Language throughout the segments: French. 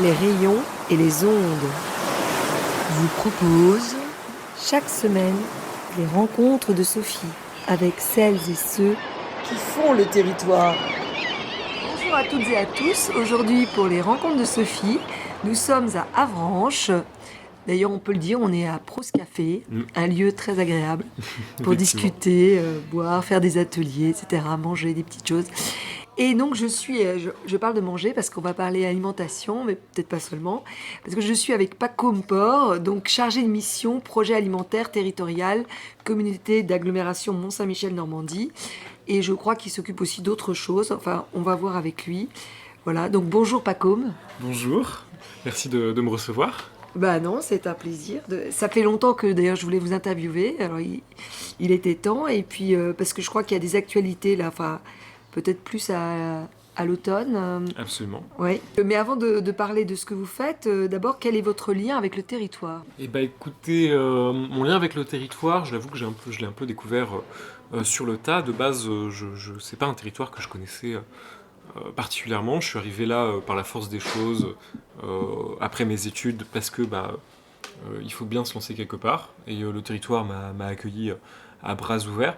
les rayons et les ondes vous proposent chaque semaine les rencontres de Sophie avec celles et ceux qui font le territoire. Bonjour à toutes et à tous. Aujourd'hui, pour les rencontres de Sophie, nous sommes à Avranches. D'ailleurs, on peut le dire, on est à Prose Café, un lieu très agréable pour discuter, boire, faire des ateliers, etc., manger des petites choses. Et donc, je parle de manger parce qu'on va parler alimentation, mais peut-être pas seulement, parce que je suis avec Paco Mpor, donc chargé de mission projet alimentaire territorial, communauté d'agglomération Mont-Saint-Michel-Normandie. Et je crois qu'il s'occupe aussi d'autres choses. Enfin, on va voir avec lui. Voilà, donc bonjour Paco. Bonjour, merci de me recevoir. Bah non, c'est un plaisir. Ça fait longtemps que d'ailleurs je voulais vous interviewer. Alors il était temps. Et puis parce que je crois qu'il y a des actualités là, enfin peut-être plus à l'automne. Absolument. Ouais. Mais avant de parler de ce que vous faites, d'abord quel est votre lien avec le territoire? Eh ben écoutez, mon lien avec le territoire, je l'avoue que je l'ai un peu découvert sur le tas. De base, c'est pas un territoire que je connaissais particulièrement. Je suis arrivé là par la force des choses après mes études parce que il faut bien se lancer quelque part. Et le territoire m'a accueilli à bras ouverts.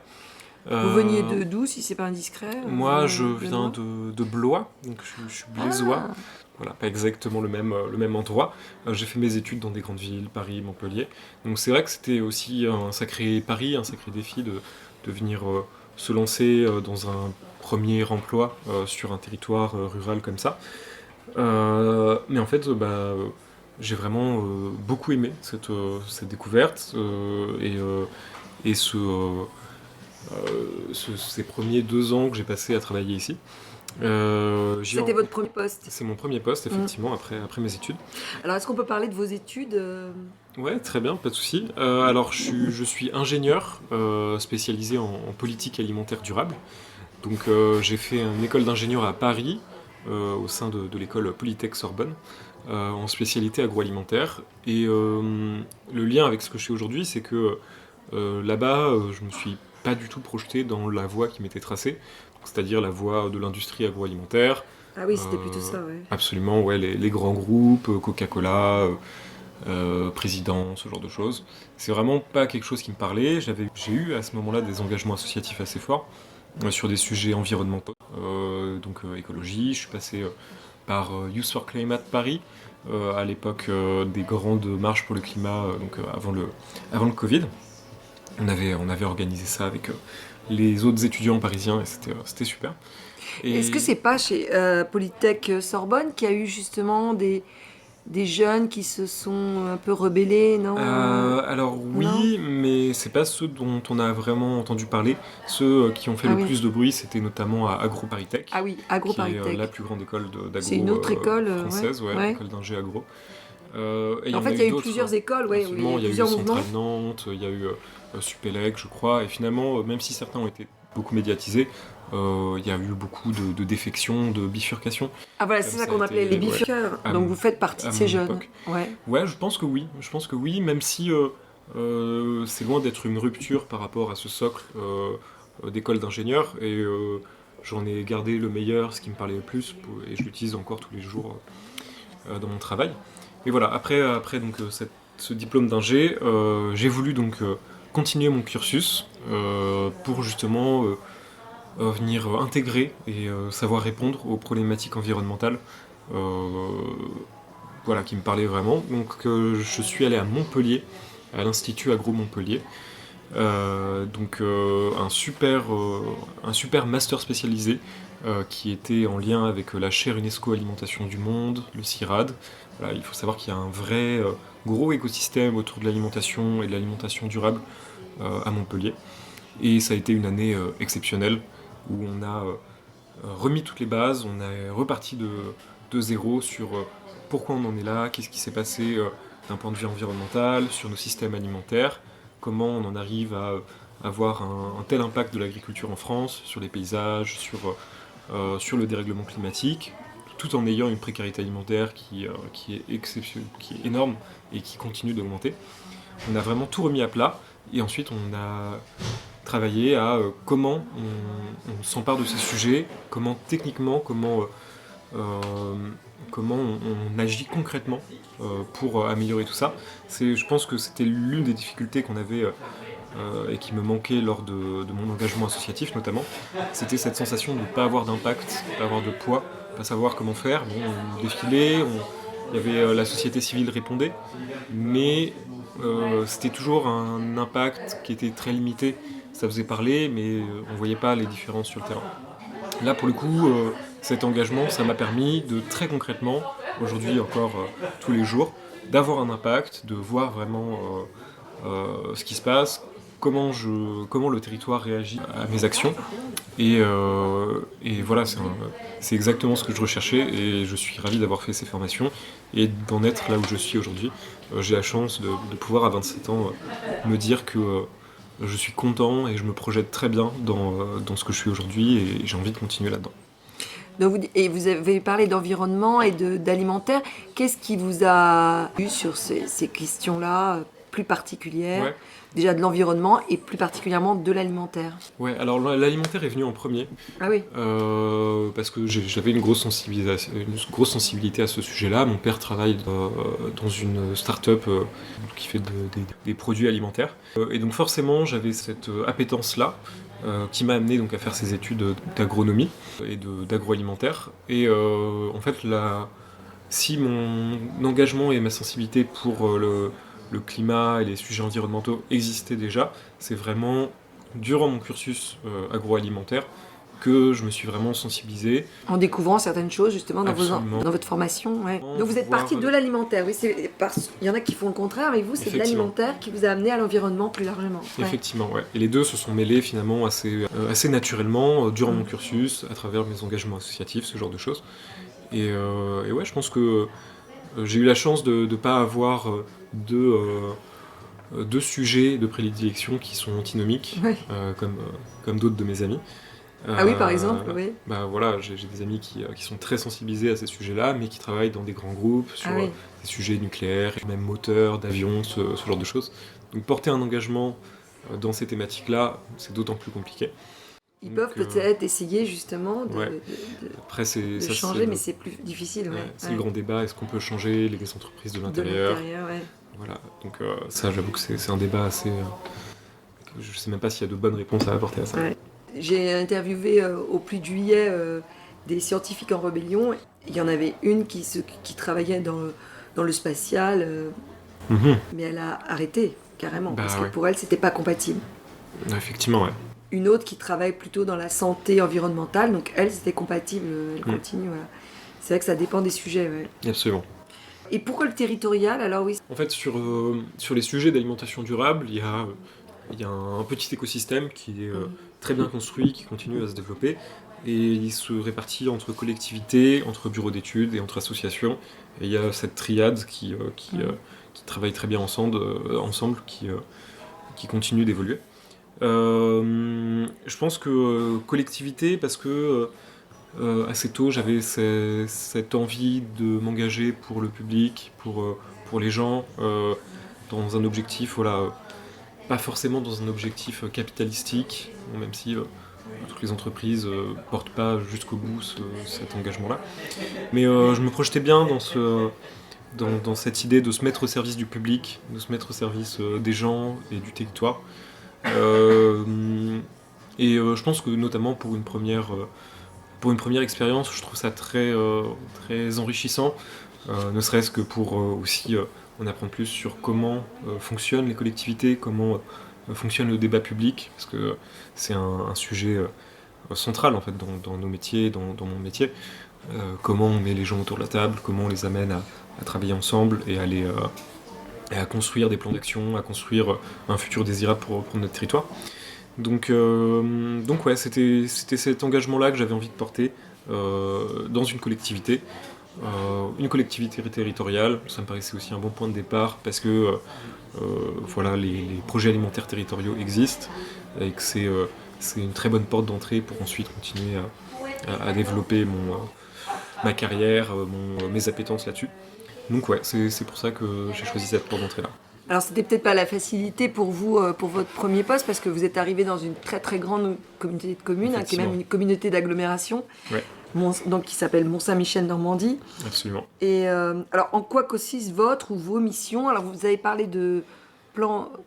Vous veniez de d'où, si c'est pas indiscret? Moi, je viens de Blois, donc je suis blésois. Ah, Voilà, pas exactement le même endroit. J'ai fait mes études dans des grandes villes, Paris, Montpellier. Donc c'est vrai que c'était aussi un sacré pari, un sacré défi de venir se lancer dans un premier emploi sur un territoire rural comme ça. Mais en fait, j'ai vraiment beaucoup aimé cette découverte et ces premiers 2 ans que j'ai passé à travailler ici. c'était votre premier poste. C'est mon premier poste, effectivement, après mes études. Alors est-ce qu'on peut parler de vos études? Ouais, très bien, pas de souci. Alors, je suis ingénieur spécialisé en politique alimentaire durable. Donc, j'ai fait une école d'ingénieur à Paris, au sein de l'école Polytech Sorbonne, en spécialité agroalimentaire. Et le lien avec ce que je fais aujourd'hui, c'est que là-bas, je me suis pas du tout projeté dans la voie qui m'était tracée, c'est-à-dire la voie de l'industrie agroalimentaire. Ah oui, c'était plutôt ça, ouais. Absolument, ouais, les grands groupes, Coca-Cola, Président, ce genre de choses. C'est vraiment pas quelque chose qui me parlait. J'ai eu à ce moment-là des engagements associatifs assez forts sur des sujets environnementaux, donc écologie. Je suis passé par Youth for Climate Paris, à l'époque des grandes marches pour le climat, avant le Covid. On avait organisé ça avec les autres étudiants parisiens et c'était super. Et Est-ce que c'est pas chez Polytech Sorbonne qu'il y a eu justement des jeunes qui se sont un peu rebellés, non? alors Non. oui, mais c'est pas ceux dont on a vraiment entendu parler. Ceux qui ont fait Ah le oui. plus de bruit, c'était notamment à AgroParisTech, Ah oui, qui est AgroParisTech. la plus grande école C'est d'agro une autre école, française, ouais, ouais. école d'ingé agro. Et il y En en fait, a il y a eu eu d'autres. plusieurs écoles, ouais, oui, il y a Absolument, eu il y a eu plusieurs mouvements. Centrale Nantes, il y a eu Supélec, je crois. Et finalement, même si certains ont été beaucoup médiatisés, il y a eu beaucoup de défections, de bifurcations. Ah voilà, Comme c'est ça ça a qu'on appelait été, les ouais, bifurqueurs. à Donc mon- vous faites partie à de ces mon jeunes. époque. Ouais. Ouais, je pense que oui. Je pense que oui, même si c'est loin d'être une rupture par rapport à ce socle d'école d'ingénieur. Et j'en ai gardé le meilleur, ce qui me parlait le plus, et je l'utilise encore tous les jours dans mon travail. Et voilà, après donc, ce diplôme d'ingé, j'ai voulu donc continuer mon cursus pour justement venir intégrer et savoir répondre aux problématiques environnementales euh, voilà, qui me parlaient vraiment. Donc je suis allé à Montpellier, à l'Institut Agro Montpellier. Un super master spécialisé qui était en lien avec la chaire UNESCO Alimentation du Monde, le CIRAD. Voilà, il faut savoir qu'il y a un vrai gros écosystème autour de l'alimentation et de l'alimentation durable à Montpellier. Et ça a été une année exceptionnelle où on a remis toutes les bases, on est reparti de zéro sur pourquoi on en est là, qu'est-ce qui s'est passé d'un point de vue environnemental, sur nos systèmes alimentaires, comment on en arrive à avoir un tel impact de l'agriculture en France, sur les paysages, sur le dérèglement climatique, tout en ayant une précarité alimentaire qui est qui est énorme et qui continue d'augmenter. On a vraiment tout remis à plat et ensuite on a travaillé à comment on s'empare de ces sujets, comment techniquement, euh, comment on agit concrètement pour améliorer tout ça. Je pense que c'était l'une des difficultés qu'on avait et qui me manquait lors de mon engagement associatif notamment. C'était cette sensation de ne pas avoir d'impact, de ne pas avoir de poids, de ne pas savoir comment faire. Bon, on défilait, il y avait la société civile répondait, mais c'était toujours un impact qui était très limité. Ça faisait parler, mais on ne voyait pas les différences sur le terrain. Là, pour le coup, cet engagement, ça m'a permis de très concrètement, aujourd'hui encore tous les jours, d'avoir un impact, de voir vraiment ce qui se passe, comment le territoire réagit à mes actions. Et voilà, c'est exactement ce que je recherchais et je suis ravi d'avoir fait ces formations et d'en être là où je suis aujourd'hui. J'ai la chance de pouvoir, à 27 ans, me dire que je suis content et je me projette très bien dans ce que je suis aujourd'hui et j'ai envie de continuer là-dedans. Donc vous avez parlé d'environnement et d'alimentaire. Qu'est-ce qui vous a eu sur ces questions-là plus particulières ? Ouais. Déjà de l'environnement et plus particulièrement de l'alimentaire. Ouais, alors l'alimentaire est venu en premier. Ah oui. Parce que j'avais une grosse sensibilité à ce sujet-là. Mon père travaille dans une start-up qui fait des produits alimentaires. Et donc forcément, j'avais cette appétence-là qui m'a amené donc à faire ces études d'agronomie et d'agroalimentaire. Et en fait, si mon engagement et ma sensibilité pour le climat et les sujets environnementaux existaient déjà, c'est vraiment durant mon cursus agroalimentaire que je me suis vraiment sensibilisé. En découvrant certaines choses justement dans votre formation. Ouais. Donc vous êtes parti de l'alimentaire, oui, il y en a qui font le contraire, mais vous c'est de l'alimentaire qui vous a amené à l'environnement plus largement. Ouais. Effectivement, ouais. Et les deux se sont mêlés finalement assez naturellement durant mon cursus, à travers mes engagements associatifs, ce genre de choses. Et ouais, je pense que j'ai eu la chance de ne pas avoir deux sujets de prédilection qui sont antinomiques, ouais. Comme d'autres de mes amis. Ah oui, par exemple, oui. Bah voilà, j'ai des amis qui sont très sensibilisés à ces sujets-là, mais qui travaillent dans des grands groupes sur des sujets nucléaires, même moteurs, d'avions, ce genre de choses. Donc porter un engagement dans ces thématiques-là, c'est d'autant plus compliqué. Ils peuvent peut-être essayer justement de changer, mais c'est plus difficile. Ouais. C'est le grand débat, est-ce qu'on peut changer les entreprises de l'intérieur ? Ouais. Voilà, donc ça j'avoue que c'est un débat assez... je ne sais même pas s'il y a de bonnes réponses à apporter à ça. Ouais. J'ai interviewé au Pluie de Juillet des scientifiques en rébellion. Il y en avait une qui travaillait dans le spatial, mais elle a arrêté carrément, parce que pour elle c'était pas compatible. Effectivement, ouais. Une autre qui travaille plutôt dans la santé environnementale, donc elle c'était compatible, elle continue. Voilà. C'est vrai que ça dépend des sujets. Ouais. Absolument. Et pourquoi le territorial alors oui. En fait, sur les sujets d'alimentation durable, il y a un petit écosystème qui est très bien construit, qui continue à se développer, et il se répartit entre collectivités, entre bureaux d'études et entre associations. Et il y a cette triade qui travaille très bien ensemble, qui continue d'évoluer. Je pense que collectivité, parce que assez tôt j'avais cette envie de m'engager pour le public, pour les gens, dans un objectif, pas forcément dans un objectif capitalistique, même si toutes les entreprises portent pas jusqu'au bout cet engagement-là. Mais je me projetais bien dans cette idée de se mettre au service du public, de se mettre au service des gens et du territoire. Je pense que notamment pour une première expérience, je trouve ça très, très enrichissant, ne serait-ce que pour aussi en apprendre plus sur comment fonctionnent les collectivités, comment fonctionne le débat public, parce que c'est un sujet central en fait dans nos métiers, dans mon métier. Comment on met les gens autour de la table, comment on les amène à travailler ensemble et à construire des plans d'action, à construire un futur désirable pour notre territoire. Donc ouais, c'était cet engagement-là que j'avais envie de porter dans une collectivité territoriale. Ça me paraissait aussi un bon point de départ parce que les projets alimentaires territoriaux existent et que c'est une très bonne porte d'entrée pour ensuite continuer à développer ma carrière, mes appétences là-dessus. Donc ouais, c'est pour ça que j'ai choisi cette porte d'entrée-là. Alors c'était peut-être pas la facilité pour vous, pour votre premier poste, parce que vous êtes arrivé dans une très très grande communauté de communes, qui est même une communauté d'agglomération. Ouais. donc qui s'appelle Mont-Saint-Michel Normandie. Absolument. Et alors, en quoi consiste votre ou vos missions? Alors, vous avez parlé de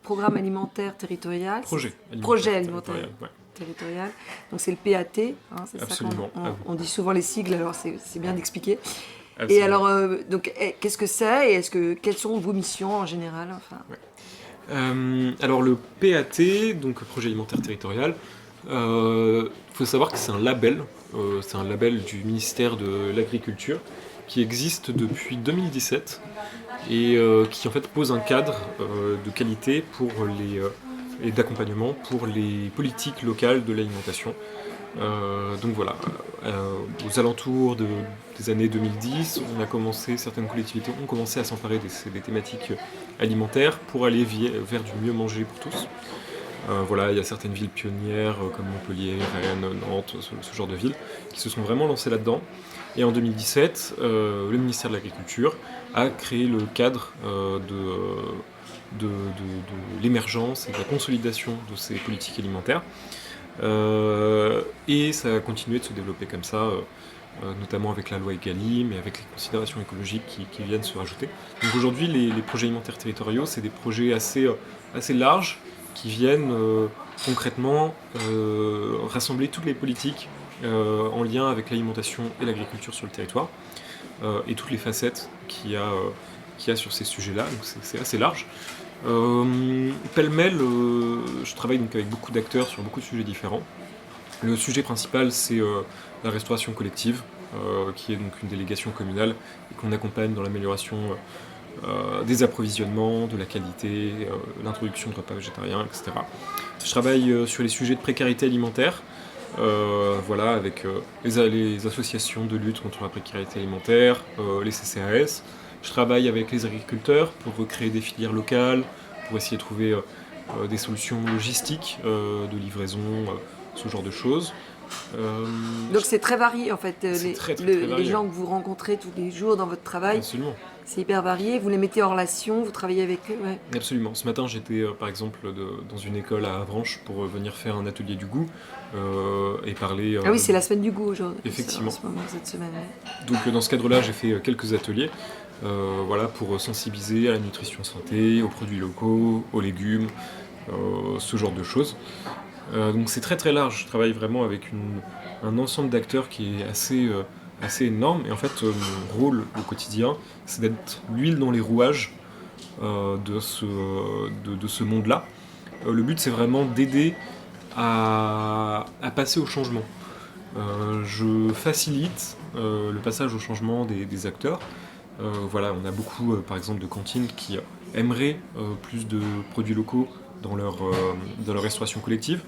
programme alimentaire territorial. Projet alimentaire territorial. Donc, c'est le PAT. C'est Absolument. Ça on dit souvent les sigles, alors c'est bien d'expliquer. Absolument. Et alors, donc, qu'est-ce que c'est et quelles sont vos missions en général? Alors, le PAT, donc Projet alimentaire territorial, faut savoir que c'est un label. C'est un label du ministère de l'Agriculture qui existe depuis 2017 et qui en fait pose un cadre de qualité et d'accompagnement pour les politiques locales de l'alimentation. Donc voilà, aux alentours des années 2010, certaines collectivités ont commencé à s'emparer des thématiques alimentaires pour aller vers du mieux manger pour tous. Voilà, il y a certaines villes pionnières comme Montpellier, Rennes, Nantes, ce genre de villes, qui se sont vraiment lancées là-dedans. Et en 2017, le ministère de l'Agriculture a créé le cadre de l'émergence et de la consolidation de ces politiques alimentaires. Et ça a continué de se développer comme ça, notamment avec la loi Egalim et avec les considérations écologiques qui viennent se rajouter. Donc aujourd'hui, les projets alimentaires territoriaux, c'est des projets assez larges, qui viennent concrètement rassembler toutes les politiques en lien avec l'alimentation et l'agriculture sur le territoire et toutes les facettes qu'il y a sur ces sujets-là, donc c'est assez large. Pêle-mêle, je travaille donc avec beaucoup d'acteurs sur beaucoup de sujets différents. Le sujet principal, c'est la restauration collective, qui est donc une délégation communale et qu'on accompagne dans l'amélioration des approvisionnements, de la qualité, l'introduction de repas végétariens, etc. Je travaille sur les sujets de précarité alimentaire, voilà, avec les associations de lutte contre la précarité alimentaire, les CCAS. Je travaille avec les agriculteurs pour recréer des filières locales, pour essayer de trouver des solutions logistiques de livraison, ce genre de choses. Donc c'est très varié en fait, très varié. Les gens que vous rencontrez tous les jours dans votre travail. Absolument. C'est hyper varié, vous les mettez en relation, vous travaillez avec eux, ouais. Absolument. Ce matin, j'étais par exemple dans une école à Avranches pour venir faire un atelier du goût et parler... Ah oui, c'est la semaine du goût aujourd'hui. Effectivement. En ce moment, cette semaine. Ouais. Donc dans ce cadre-là, j'ai fait quelques ateliers voilà, pour sensibiliser à la nutrition santé, aux produits locaux, aux légumes, ce genre de choses. Donc c'est très très large. Je travaille vraiment avec un ensemble d'acteurs qui est assez énorme. Et en fait, mon rôle au quotidien, c'est d'être l'huile dans les rouages de ce monde-là. Le but, c'est vraiment d'aider à passer au changement. Je facilite le passage au changement des acteurs. Voilà, on a beaucoup, par exemple, de cantines qui aimeraient plus de produits locaux dans leur restauration collective,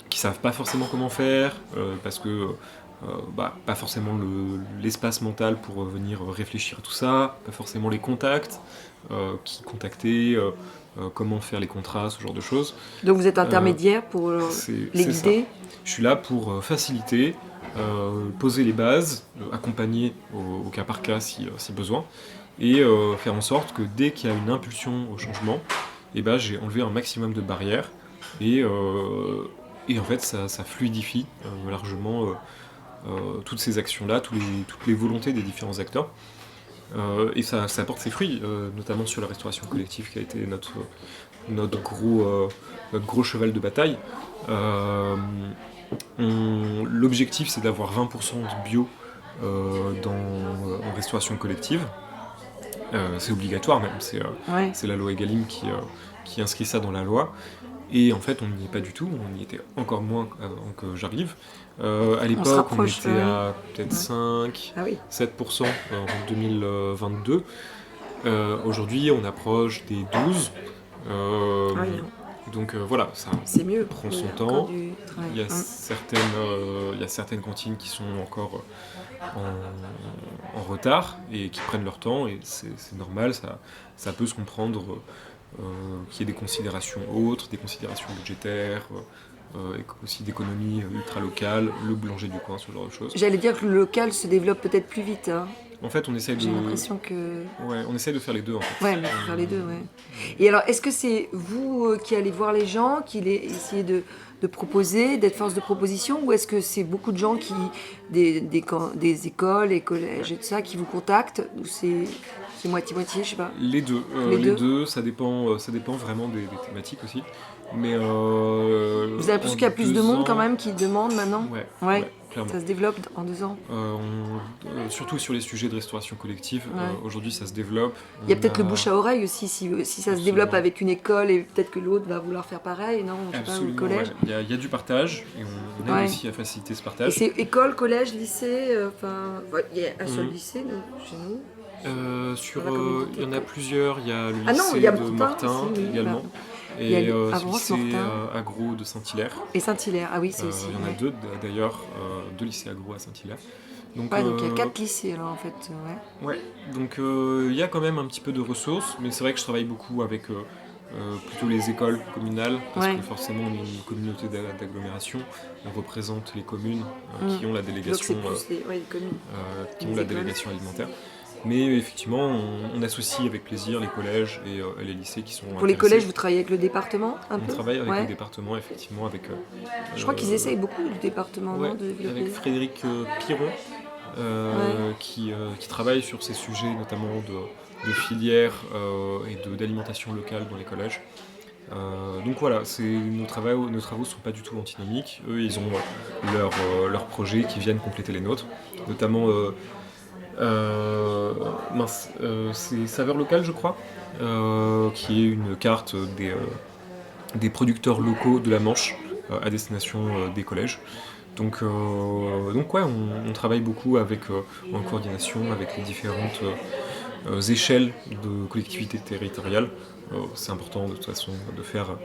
qui savent pas forcément comment faire, parce que pas forcément l'espace mental pour venir réfléchir à tout ça, pas forcément les contacts, qui contacter, comment faire les contrats, ce genre de choses. Donc vous êtes intermédiaire pour les guider. Je suis là pour faciliter, poser les bases, accompagner au cas par cas si besoin, et faire en sorte que dès qu'il y a une impulsion au changement, j'ai enlevé un maximum de barrières et en fait ça fluidifie largement toutes ces actions-là, toutes les volontés des différents acteurs. Et ça apporte ses fruits, notamment sur la restauration collective qui a été notre gros cheval de bataille. L'objectif, c'est d'avoir 20% de bio en restauration collective. C'est obligatoire même, c'est la loi Egalim qui inscrit ça dans la loi. Et en fait, on n'y est pas du tout, on y était encore moins avant que j'arrive. À l'époque, on était à peut-être 5-7% en 2022. Aujourd'hui, on approche des 12%. Donc voilà, ça prend son temps. Il y a certaines cantines qui sont encore en retard et qui prennent leur temps, et c'est normal, ça peut se comprendre qu'il y ait des considérations autres, des considérations budgétaires, et aussi d'économie ultra locale, le boulanger du coin, ce genre de choses. J'allais dire que le local se développe peut-être plus vite. Hein. En fait, on essaye J'ai l'impression que... on essaye de faire les deux, en fait. Ouais, mais il faut faire les deux, ouais. Et alors, est-ce que c'est vous qui allez voir les gens, qui essayez de proposer, d'être force de proposition, ou est-ce que c'est beaucoup de gens des écoles, des collèges et tout ça, qui vous contactent, ou c'est moitié-moitié, je sais pas. Les deux. Les deux, ça dépend vraiment des thématiques aussi. Mais vous avez l'impression qu'il y a plus de monde quand même qui demande maintenant? Ouais, clairement. Ça se développe en 2 ans. Surtout sur les sujets de restauration collective, aujourd'hui ça se développe. Il y a peut-être le bouche à oreille aussi, si ça se développe avec une école et peut-être que l'autre va vouloir faire pareil, non? Je sais pas, ou le collège. Il y a du partage et on aide aussi à faciliter ce partage. Et c'est école, collège, lycée, il y a un seul lycée chez nous. Il y en a plusieurs, il y a le lycée de Mortain également. Et il y a le lycée agro de Saint-Hilaire. Et Saint-Hilaire, ah oui, c'est aussi. Il y en a deux d'ailleurs, 2 lycées agro à Saint-Hilaire. Donc il y a 4 lycées alors en fait. Ouais, donc il y a quand même un petit peu de ressources, mais c'est vrai que je travaille beaucoup avec plutôt les écoles communales, parce que forcément on est une communauté d'agglomération, on représente les communes qui ont la délégation, qui ont la délégation alimentaire. Mais effectivement, on associe avec plaisir les collèges et les lycées qui sont Pour les collèges, vous travaillez avec le département un peu? On travaille avec le département, effectivement. Je crois qu'ils essayent beaucoup, le département, non, de développer. Avec Frédéric Piron, qui travaille sur ces sujets, notamment de filières et d'alimentation locale dans les collèges. Donc voilà, nos travaux ne sont pas du tout antinomiques. Eux, ils ont leurs projets qui viennent compléter les nôtres, notamment... c'est Saveurs Locales, je crois, qui est une carte des producteurs locaux de la Manche à destination des collèges. Donc ouais, on travaille beaucoup en coordination avec les différentes échelles de collectivités territoriales. C'est important de toute façon de faire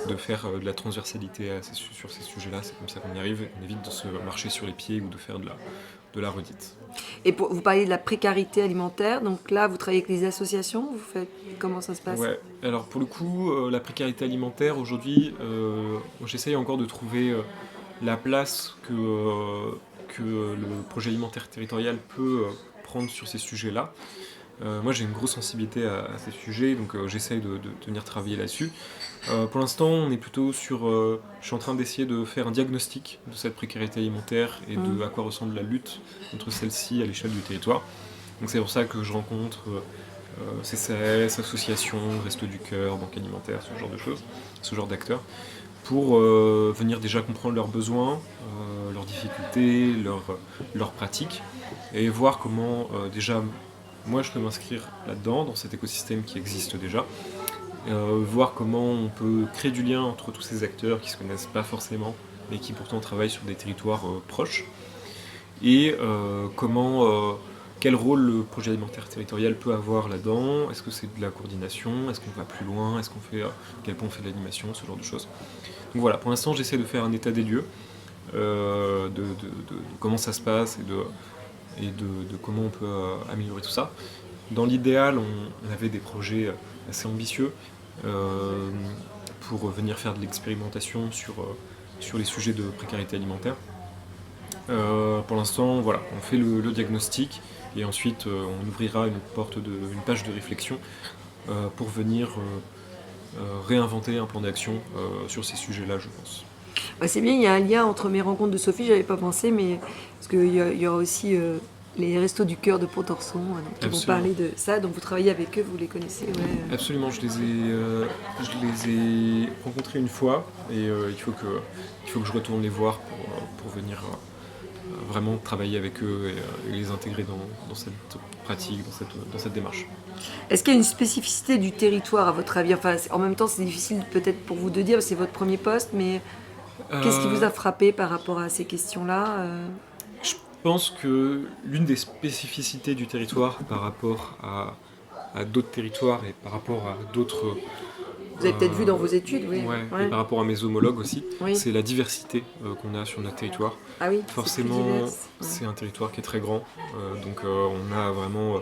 de la transversalité sur ces sujets-là, c'est comme ça qu'on y arrive, on évite de se marcher sur les pieds ou de faire de la redite. Et vous parliez de la précarité alimentaire, donc là vous travaillez avec les associations, comment ça se passe? Ouais, alors pour le coup, la précarité alimentaire aujourd'hui, j'essaye encore de trouver la place que le projet alimentaire territorial peut prendre sur ces sujets-là. Moi j'ai une grosse sensibilité à ces sujets, donc j'essaye de venir travailler là-dessus. Pour l'instant on est plutôt je suis en train d'essayer de faire un diagnostic de cette précarité alimentaire et de à quoi ressemble la lutte contre celle-ci à l'échelle du territoire. Donc c'est pour ça que je rencontre CCAS, associations, Restos du Cœur, Banque Alimentaire, ce genre de choses, ce genre d'acteurs, pour venir déjà comprendre leurs besoins, leurs difficultés, leurs pratiques, et voir comment déjà moi je peux m'inscrire là-dedans, dans cet écosystème qui existe déjà, voir comment on peut créer du lien entre tous ces acteurs qui ne se connaissent pas forcément, mais qui pourtant travaillent sur des territoires proches, et quel rôle le projet alimentaire territorial peut avoir là-dedans. Est-ce que c'est de la coordination? Est-ce qu'on va plus loin? Est-ce à quel point on fait de l'animation? Ce genre de choses. Donc voilà, pour l'instant j'essaie de faire un état des lieux, de comment ça se passe et de comment on peut améliorer tout ça. Dans l'idéal, on avait des projets assez ambitieux pour venir faire de l'expérimentation sur les sujets de précarité alimentaire. Pour l'instant, voilà, on fait le diagnostic et ensuite on ouvrira une page de réflexion pour venir réinventer un plan d'action sur ces sujets-là, je pense. C'est bien, il y a un lien entre mes rencontres de Sophie, j'avais pas pensé, mais parce qu'il y aura aussi les Restos du Cœur de Pont-Orson qui vont parler de ça, donc vous travaillez avec eux, vous les connaissez? Absolument, je les ai rencontrés une fois et il faut que je retourne les voir pour venir vraiment travailler avec eux et les intégrer dans cette pratique, dans cette démarche. Est-ce qu'il y a une spécificité du territoire à votre avis? En même temps, c'est difficile peut-être pour vous de dire, c'est votre premier poste, mais qu'est-ce qui vous a frappé par rapport à ces questions-là? Je pense que l'une des spécificités du territoire par rapport à d'autres territoires et par rapport à d'autres... Vous avez peut-être vu dans vos études, oui. Ouais. Et par rapport à mes homologues aussi, c'est la diversité qu'on a sur notre territoire. Ah oui, forcément, c'est un territoire qui est très grand, donc on a vraiment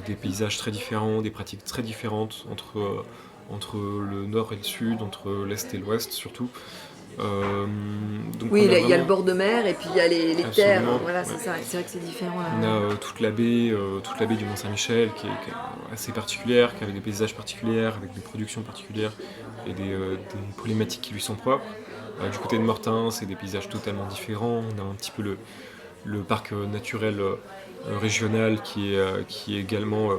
des paysages très différents, des pratiques très différentes entre le nord et le sud, entre l'est et l'ouest surtout. Donc Oui, on a il y a le vraiment- bord de mer et puis il y a les terres. Absolument, Voilà, ouais. c'est ça. C'est vrai que c'est différent là. On a toute la baie du Mont-Saint-Michel qui est assez particulière, qui a des paysages particuliers, avec des productions particulières et des problématiques qui lui sont propres. Du côté de Mortain, c'est des paysages totalement différents. On a un petit peu le parc naturel régional qui est également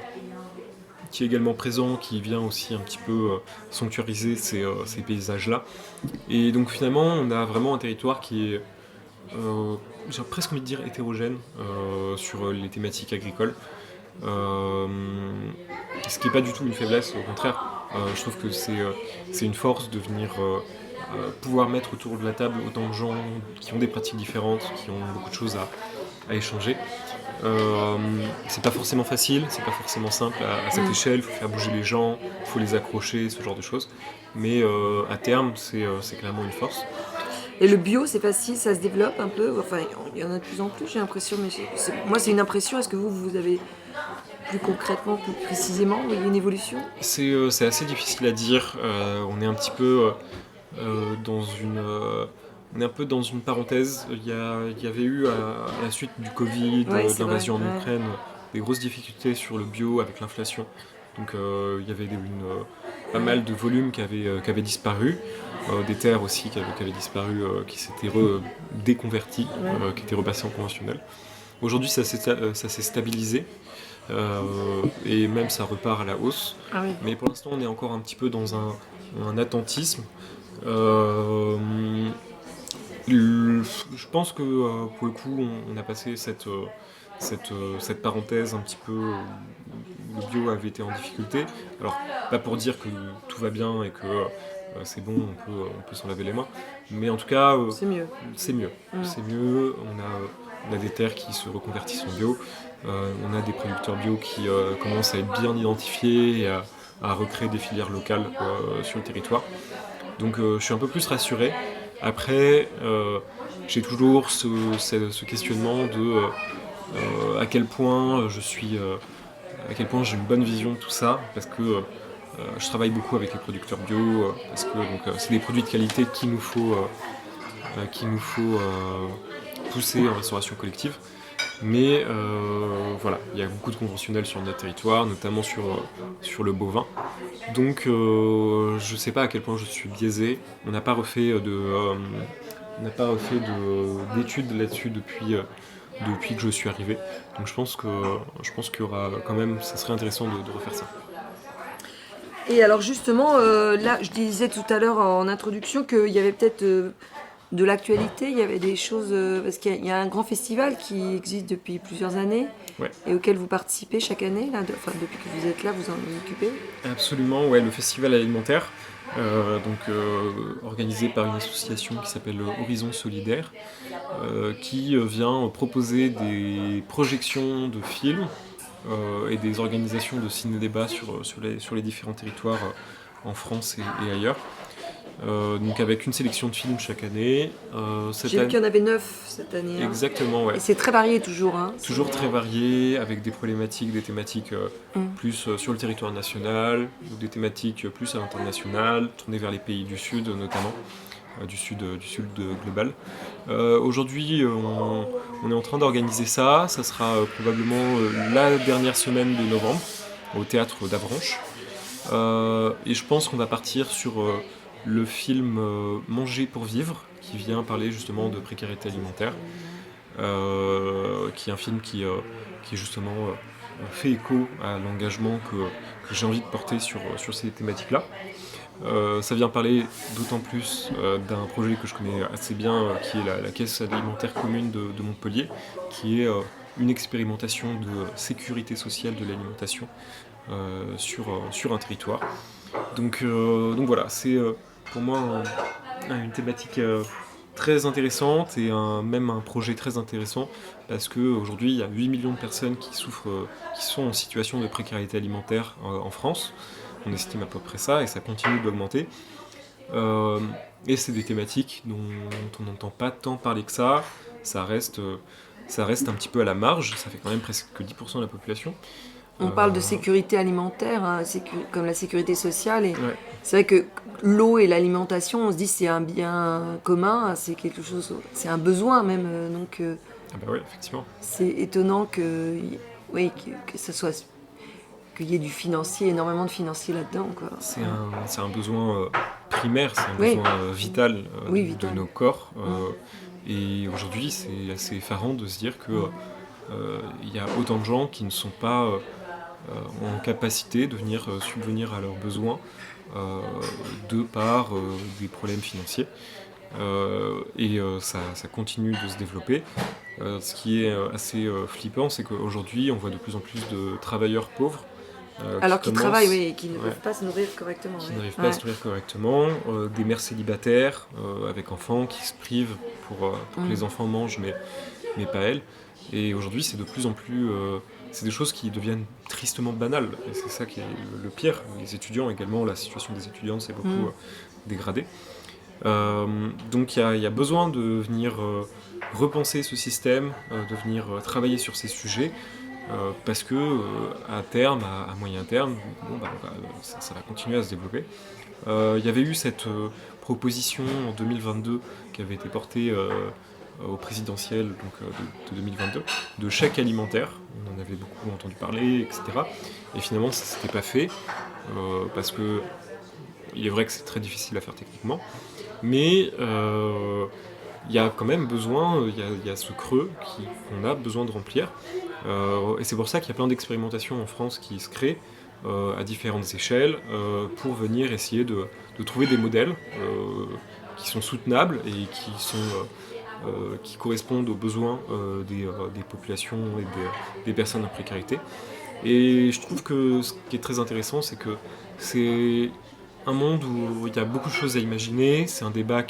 présent, qui vient aussi un petit peu sanctuariser ces paysages-là. Et donc finalement, on a vraiment un territoire qui est, j'ai presque envie de dire hétérogène sur les thématiques agricoles. Euh, Ce qui n'est pas du tout une faiblesse, au contraire. Je trouve que c'est une force de venir pouvoir mettre autour de la table autant de gens qui ont des pratiques différentes, qui ont beaucoup de choses à échanger. C'est pas forcément facile, c'est pas forcément simple à cette échelle, il faut faire bouger les gens, il faut les accrocher, ce genre de choses. Mais à terme, c'est clairement une force. Et le bio, c'est facile, ça se développe un peu. Enfin, il y en a de plus en plus, j'ai l'impression. Mais moi, c'est une impression. Est-ce que vous avez plus concrètement, plus précisément, vous voyez une évolution? C'est assez difficile à dire. On est un petit peu on est un peu dans une parenthèse. Il y avait eu à la suite du Covid, Ouais, de c'est l'invasion vrai, en ouais. Ukraine, des grosses difficultés sur le bio avec l'inflation. Donc il y avait pas mal de volumes qui avaient disparu, des terres aussi qui avaient disparu, qui s'étaient déconverties, Ouais. qui étaient repassées en conventionnel. Aujourd'hui, ça s'est stabilisé. Et même ça repart à la hausse. Ah oui. Mais pour l'instant, on est encore un petit peu dans un attentisme. Euh, je pense que pour le coup, on a passé cette parenthèse un petit peu où le bio avait été en difficulté. Alors, pas pour dire que tout va bien et que c'est bon, on peut s'en laver les mains, mais en tout cas, C'est mieux. c'est mieux. Mm. C'est mieux. On a des terres qui se reconvertissent en bio. On a des producteurs bio qui commencent à être bien identifiés et à recréer des filières locales sur le territoire. Donc je suis un peu plus rassuré. Après, j'ai toujours ce questionnement de à quel point j'ai une bonne vision de tout ça, parce que je travaille beaucoup avec les producteurs bio, parce que c'est des produits de qualité qu'il nous faut pousser en restauration collective. Mais voilà, il y a beaucoup de conventionnels sur notre territoire, notamment sur le bovin. Donc je ne sais pas à quel point je suis biaisé. On n'a pas refait d'études là-dessus depuis que je suis arrivé. Donc je pense qu'il y aura quand même, ça serait intéressant de refaire ça. Et alors justement, là, je disais tout à l'heure en introduction qu'il y avait peut-être de l'actualité, il y avait des choses, parce qu'il y a un grand festival qui existe depuis plusieurs années Ouais. et auquel vous participez chaque année, là, depuis que vous êtes là, vous en occupez. Absolument, ouais, le festival alimentaire, organisé par une association qui s'appelle Horizon Solidaire, qui vient proposer des projections de films et des organisations de ciné-débats sur les différents territoires en France et ailleurs. Donc avec une sélection de films chaque année. J'ai vu qu'il y en avait 9 cette année. Hein. Exactement, ouais. Et c'est très varié toujours. Hein. Toujours très varié, avec des problématiques, des thématiques plus sur le territoire national, ou des thématiques plus à l'international, tournées vers les pays du Sud notamment, du Sud global. Aujourd'hui, on est en train d'organiser ça. Ça sera probablement la dernière semaine de novembre, au théâtre d'Avranches. Et je pense qu'on va partir sur le film Manger pour vivre, qui vient parler justement de précarité alimentaire. Qui est un film qui justement fait écho à l'engagement que j'ai envie de porter sur ces thématiques-là. Ça vient parler d'autant plus d'un projet que je connais assez bien, qui est la Caisse alimentaire commune de Montpellier, qui est une expérimentation de sécurité sociale de l'alimentation sur un territoire. Donc voilà, c'est pour moi une thématique très intéressante et même un projet très intéressant, parce qu'aujourd'hui il y a 8 millions de personnes qui sont en situation de précarité alimentaire en France. On estime à peu près ça et ça continue d'augmenter. Et c'est des thématiques dont on n'entend pas tant parler que ça. Ça reste un petit peu à la marge, ça fait quand même presque 10% de la population. On parle de sécurité alimentaire, hein, comme la sécurité sociale. Et Ouais. c'est vrai que l'eau et l'alimentation, on se dit c'est un bien commun, c'est quelque chose, c'est un besoin même. Donc Ah bah ouais, effectivement. c'est étonnant oui, que ça soit qu'il y ait du financier, énormément de financier là-dedans, quoi. C'est un besoin primaire, c'est un Oui. besoin vital Oui, de vital. nos corps. Et aujourd'hui, c'est assez effarant de se dire que il y a autant de gens qui ne sont pas en capacité de venir subvenir à leurs besoins de par des problèmes financiers. Ça continue de se développer. Ce qui est assez flippant, c'est qu'aujourd'hui, on voit de plus en plus de travailleurs pauvres Alors qu'ils commencent- travaillent, oui, et qu'ils ne Ouais. peuvent pas se nourrir correctement. qui ouais. n'arrivent pas à se nourrir correctement, des mères célibataires avec enfants qui se privent pour que les enfants mangent, mais pas elles. Et aujourd'hui, c'est de plus en plus. C'est des choses qui deviennent tristement banales. Et c'est ça qui est le pire. Les étudiants également, la situation des étudiants s'est beaucoup dégradée. Donc il y a besoin de venir repenser ce système, de venir travailler sur ces sujets. Parce que à terme, à moyen terme, ça va continuer à se développer. Il y avait eu cette proposition en 2022 qui avait été portée au présidentiel de 2022 de chèque alimentaire. On en avait beaucoup entendu parler, etc. Et finalement, ça ne s'était pas fait parce que il est vrai que c'est très difficile à faire techniquement, mais il y a quand même besoin, il y a ce creux qu'on a besoin de remplir. Et c'est pour ça qu'il y a plein d'expérimentations en France qui se créent à différentes échelles pour venir essayer de trouver des modèles qui sont soutenables et qui correspondent aux besoins des populations et des personnes en précarité. Et je trouve que ce qui est très intéressant, c'est que c'est un monde où il y a beaucoup de choses à imaginer. C'est un débat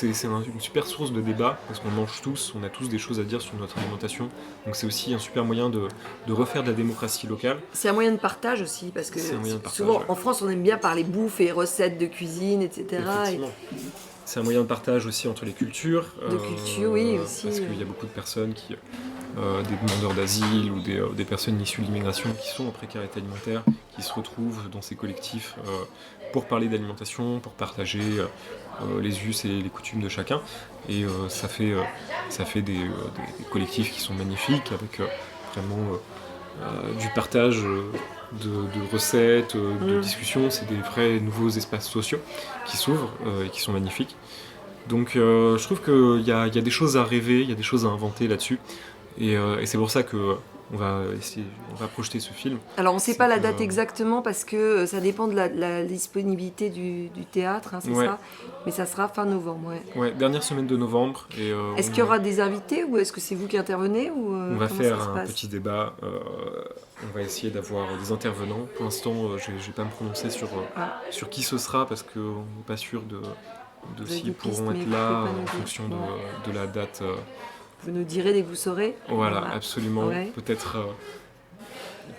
une super source de débat parce qu'on mange tous, on a tous des choses à dire sur notre alimentation. Donc c'est aussi un super moyen de refaire de la démocratie locale. C'est un moyen de partage aussi, parce que C'est un moyen de partage, souvent ouais. en France on aime bien parler bouffe et recettes de cuisine, etc. Effectivement. C'est un moyen de partage aussi entre les cultures. De culture, oui, aussi. Parce qu'il y a beaucoup de personnes des demandeurs d'asile ou des personnes issues de l'immigration qui sont en précarité alimentaire, qui se retrouvent dans ces collectifs pour parler d'alimentation, pour partager les us et les coutumes de chacun. Et ça fait des collectifs qui sont magnifiques, avec vraiment du partage de recettes, de discussions. C'est des vrais nouveaux espaces sociaux qui s'ouvrent et qui sont magnifiques. Donc je trouve qu'il y a des choses à rêver, il y a des choses à inventer là-dessus. Et c'est pour ça qu'on va projeter ce film. Alors on ne sait pas la date exactement parce que ça dépend de la disponibilité du théâtre, hein, c'est Ouais. ça. Mais ça sera fin novembre, ouais. Ouais, dernière semaine de novembre. Et, Est-ce qu'il y aura des invités ou est-ce que c'est vous qui intervenez ou, on va comment faire ça se un passe petit débat. On va essayer d'avoir des intervenants. Pour l'instant, je ne vais pas me prononcer sur qui ce sera parce qu'on n'est pas sûr de avez s'ils des pistes, pourront mais être vous là pouvez pas nous en dire. fonction de la date. Vous nous direz dès que vous saurez. Voilà, absolument. Ouais.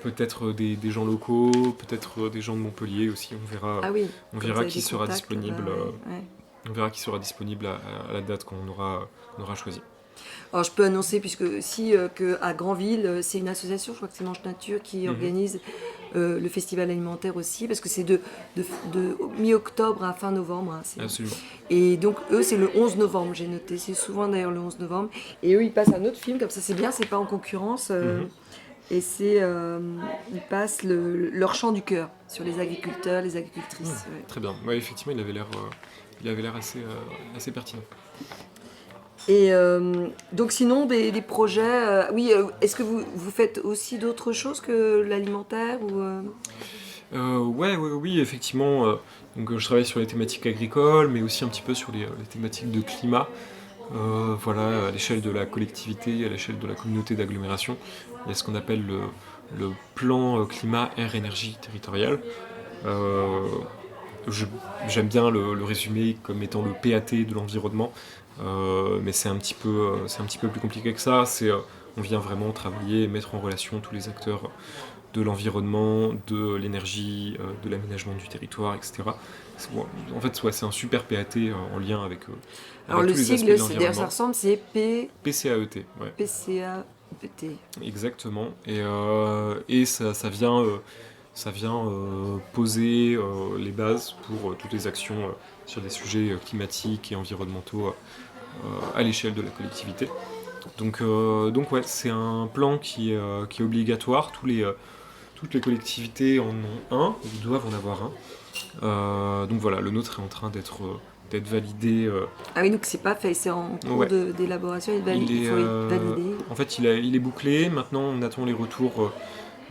Peut-être des gens locaux, peut-être des gens de Montpellier aussi. On verra. Ah oui. On comme verra vous avez qui des sera contacts, disponible. ouais. On verra qui sera disponible à la date qu'on aura choisie. Alors je peux annoncer, puisque aussi qu'à Granville, c'est une association, je crois que c'est Manche Nature, qui organise le festival alimentaire aussi, parce que c'est de mi-octobre à fin novembre. Hein, Absolument. Et donc eux, c'est le 11 novembre, j'ai noté, c'est souvent d'ailleurs le 11 novembre. Et eux, ils passent un autre film, comme ça c'est bien, c'est pas en concurrence. Et ils passent leur chant du cœur sur les agriculteurs, les agricultrices. Ouais. Très bien. Ouais, effectivement, il avait l'air assez pertinent. Et donc sinon, des projets... est-ce que vous faites aussi d'autres choses que l'alimentaire ou, Oui, effectivement. Donc, je travaille sur les thématiques agricoles, mais aussi un petit peu sur les thématiques de climat. Voilà, à l'échelle de la collectivité, à l'échelle de la communauté d'agglomération, il y a ce qu'on appelle le plan climat, air, énergie territorial. J'aime bien le résumer comme étant le PAT de l'environnement, mais c'est un petit peu plus compliqué que ça. On vient vraiment travailler et mettre en relation tous les acteurs de l'environnement, de l'énergie, de l'aménagement du territoire, etc. En fait, c'est un super PAT en lien avec Alors tous le les aspects sigle, de d'ailleurs ça l'environnement. ressemble, c'est PCAET, ouais. PCA. pété. Exactement. Et ça vient, poser les bases pour toutes les actions sur des sujets climatiques et environnementaux à l'échelle de la collectivité. Donc ouais, c'est un plan qui est obligatoire. Toutes les collectivités en ont un, ou doivent en avoir un. Donc voilà, le nôtre est en train d'être validé. Ah oui, donc c'est pas fait, c'est en cours Ouais. d'élaboration, Il est, faut être validé. en fait, il est bouclé. Maintenant, on attend les retours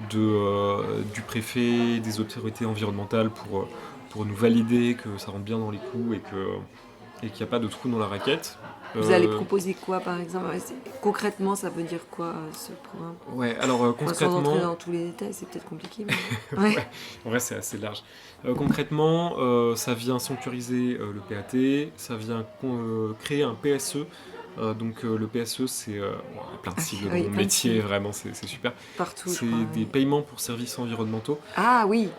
du préfet, des autorités environnementales pour nous valider que ça rentre bien dans les clous et qu'il n'y a pas de trou dans la raquette. Vous allez proposer quoi, par exemple? Concrètement, ça veut dire quoi, ce programme? Ouais, alors Enfin, sans entrer concrètement, dans tous les détails, c'est peut-être compliqué. Mais... ouais, Ouais. en vrai c'est assez large. Concrètement, ça vient sanctuariser le PAT, ça vient créer un PSE. Le PSE, c'est bon, il y a plein de sigles dans oui, mon plein de métier, sigles. vraiment, c'est super. Partout, je C'est crois. des Ouais. paiements pour services environnementaux. Ah oui,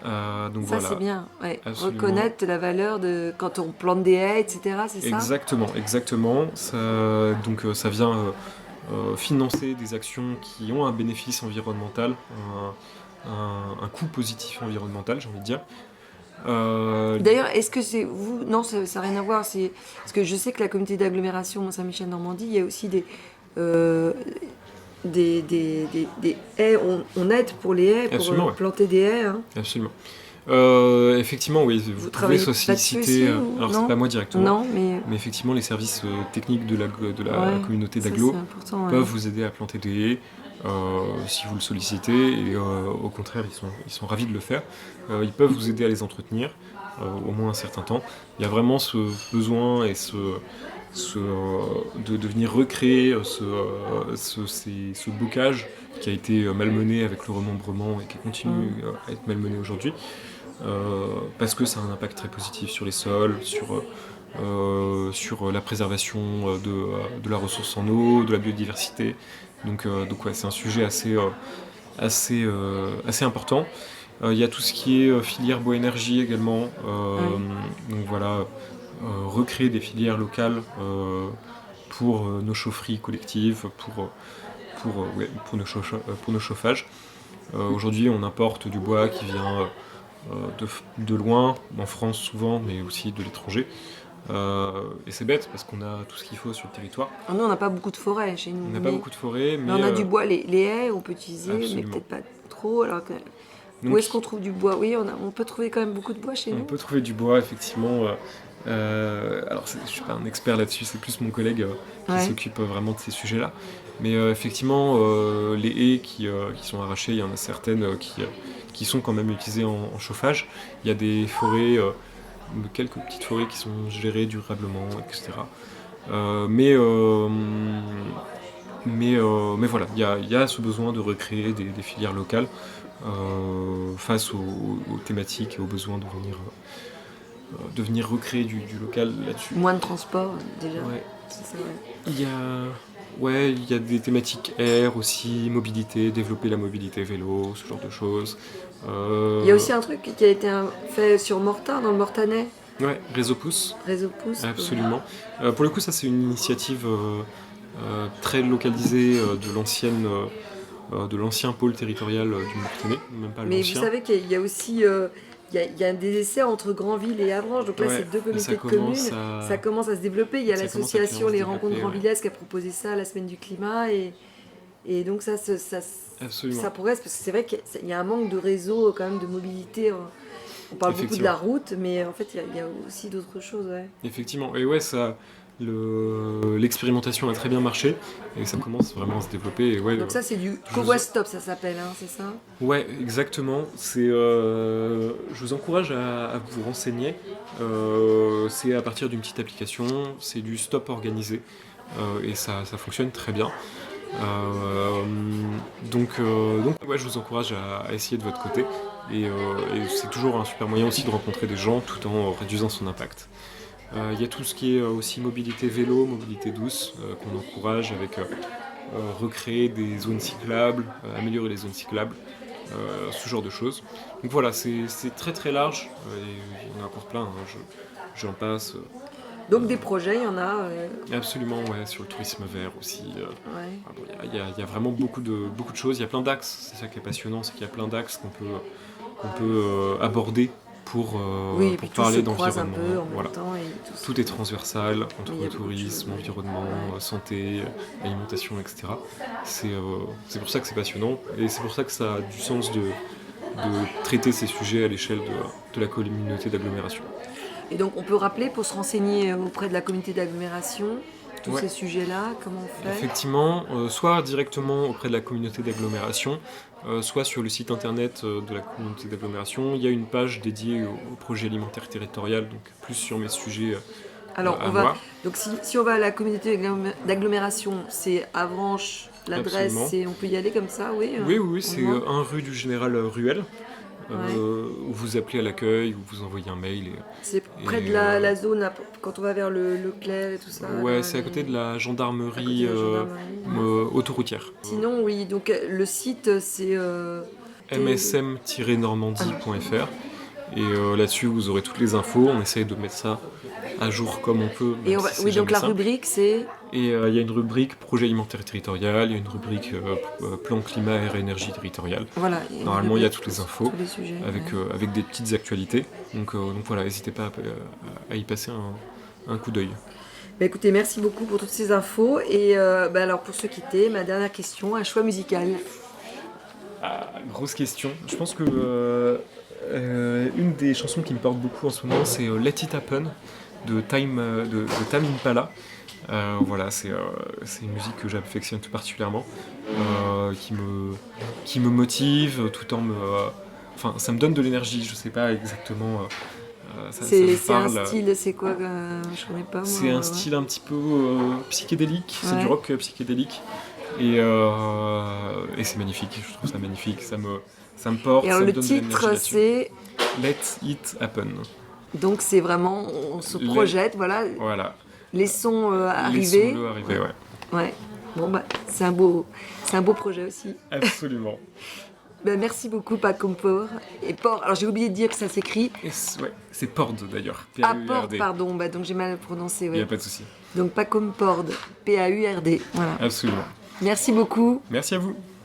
Donc ça voilà, c'est bien. Ouais. absolument. Reconnaître la valeur de quand on plante des haies, etc. C'est ça? Exactement. Ça vient financer des actions qui ont un bénéfice environnemental, un coût positif environnemental, j'ai envie de dire. D'ailleurs, est-ce que c'est vous? Non, ça n'a rien à voir. C'est parce que je sais que la communauté d'agglomération Mont-Saint-Michel-Normandie, il y a aussi euh, des haies. On aide pour les haies, pour Absolument, ouais. planter des haies. Hein. Absolument. Effectivement, oui, vous pouvez travaillez là-dessus solliciter. aussi, ou Alors, non? c'est pas moi directement, Non, mais mais effectivement, les services techniques de la ouais, communauté ça d'agglo c'est important. Ouais. peuvent vous aider à planter des haies si vous le sollicitez, et au contraire, ils sont ravis de le faire. Ils peuvent vous aider à les entretenir au moins un certain temps. Il y a vraiment ce besoin et de venir recréer ce bocage qui a été malmené avec le remembrement et qui continue à être malmené aujourd'hui. Parce que ça a un impact très positif sur les sols, sur la préservation de la ressource en eau, de la biodiversité. Donc ouais, c'est un sujet assez important. Il y a tout ce qui est filière bois-énergie également. Donc voilà, recréer des filières locales pour nos chaufferies collectives, pour nos chauffages. Aujourd'hui, on importe du bois qui vient de loin, en France souvent, mais aussi de l'étranger. Et c'est bête parce qu'on a tout ce qu'il faut sur le territoire. Alors nous, on n'a pas beaucoup de forêt chez nous. On n'a pas beaucoup de forêt, mais mais on a du bois, les haies, on peut utiliser, absolument. mais peut-être pas trop. Alors que... Donc, Où est-ce qu'on trouve du bois? Oui, on peut trouver quand même beaucoup de bois chez on nous. peut trouver du bois, effectivement. Alors, je ne suis pas un expert là-dessus, c'est plus mon collègue qui s'occupe vraiment de ces sujets-là. Mais effectivement, les haies qui sont arrachées, il y en a certaines qui sont quand même utilisées en chauffage. Il y a des forêts, quelques petites forêts qui sont gérées durablement, etc. Mais voilà, il y a ce besoin de recréer des filières locales face aux thématiques et aux besoins de venir recréer du local là-dessus. Moins de transport, déjà. Ouais. C'est vrai. Il y a des thématiques air aussi, mobilité, développer la mobilité vélo, ce genre de choses. Il y a aussi un truc qui a été fait sur Mortain, dans le Mortanais. Ouais, Réseau Pouce. Réseau Pouce. Absolument. Pour le coup, ça c'est une initiative très localisée de l'ancien pôle territorial du Mortagnais, même pas Mais l'ancien. vous savez qu'il y a aussi il y a des essais entre Granville et Avranches, donc là Ouais, c'est deux communautés de commence communes, ça commence à se développer. Il y a ça l'association commence à Les se Rencontres développer, Granvillaises qui a proposé ça à la semaine du climat, et donc Absolument. ça progresse, parce que c'est vrai qu'il y a un manque de réseau, quand même, de mobilité. On parle beaucoup de la route, mais en fait il y a aussi d'autres choses. Ouais. Effectivement, et ouais, l'expérimentation a très bien marché et ça commence vraiment à se développer. Et ouais, donc ça c'est du Covois Stop, ça s'appelle, hein, c'est ça? Ouais, exactement. Je vous encourage à vous renseigner. C'est à partir d'une petite application, c'est du stop organisé et ça fonctionne très bien. Donc ouais, je vous encourage à essayer de votre côté et c'est toujours un super moyen aussi de rencontrer des gens tout en réduisant son impact. Il y a tout ce qui est aussi mobilité vélo, mobilité douce qu'on encourage avec recréer des zones cyclables, améliorer les zones cyclables, ce genre de choses. Donc voilà, c'est très très large et il y en a encore plein, hein, j'en passe. Donc des projets, il y en a. Absolument, ouais, sur le tourisme vert aussi. Ouais. Ah bon, il y a vraiment beaucoup de choses. Il y a plein d'axes. C'est ça qui est passionnant, c'est qu'il y a plein d'axes qu'on peut aborder pour Oui, et puis tout parler se croise un d'environnement. peu en Voilà. même temps. Et Tout est transversal il y entre a beaucoup de tourisme, choses, environnement, ouais. santé, alimentation, etc. C'est pour ça que c'est passionnant et c'est pour ça que ça a du sens de traiter ces sujets à l'échelle de la communauté d'agglomération. Et donc on peut rappeler pour se renseigner auprès de la communauté d'agglomération, tous Ouais. ces sujets-là, comment on fait? Effectivement, soit directement auprès de la communauté d'agglomération, soit sur le site internet de la communauté d'agglomération. Il y a une page dédiée au projet alimentaire territorial, donc plus sur mes sujets Alors à on va. moi. Donc si on va à la communauté d'agglomération, c'est Avranches, l'adresse, Absolument. on peut y aller comme ça, oui? Oui, on c'est demande 1 rue du Général Ruel. Ouais. Où vous appelez à l'accueil, ou vous envoyez un mail. C'est près et, de la zone, quand on va vers le Leclerc et tout ça. Ouais, là, c'est à côté de la à côté gendarmerie, de la gendarmerie. autoroutière. Sinon, oui, donc le site, c'est... msm-normandie.fr. Et là-dessus, vous aurez toutes les infos. On essaye de mettre ça à jour comme on peut. Et Même on va... si c'est Oui, donc jamais la simple. rubrique, c'est... Et il y a une rubrique projet alimentaire territorial, il y a une rubrique plan climat, air et énergie territoriale. Voilà. Normalement, il y a toutes les infos, tous les sujets. avec, ouais. avec des petites actualités. Donc voilà, n'hésitez pas à y passer un coup d'œil. Bah, écoutez, merci beaucoup pour toutes ces infos. Et alors, pour se quitter, ma dernière question, un choix musical. Ah, grosse question. Je pense que une des chansons qui me porte beaucoup en ce moment, c'est Let It Happen de Tame Impala. Voilà, c'est une musique que j'affectionne tout particulièrement, qui me motive tout en me... Enfin, ça me donne de l'énergie, je sais pas exactement... ça me C'est un parle. style, c'est quoi je connais pas, moi. C'est un style un petit peu psychédélique, c'est Ouais. du rock psychédélique. Et c'est magnifique, je trouve ça magnifique, ça me porte, Et alors, ça me le donne de l'énergie titre, là-dessus. c'est... Let It Happen. Donc, c'est vraiment... On se projette, voilà. Voilà. Laissons arriver. Laissons-le arriver, ouais. Ouais. Bon, bah, c'est un beau projet aussi. Absolument. Ben, merci beaucoup, Pacompor. Et Port, alors j'ai oublié de dire que ça s'écrit Et ouais, c'est Pord d'ailleurs. à P-A-U-R-D. Port, pardon, bah, donc j'ai mal prononcé. Il n'y Ouais. a pas de souci. Donc Pacompord, P-A-U-R-D. Voilà. Absolument. Merci beaucoup. Merci à vous.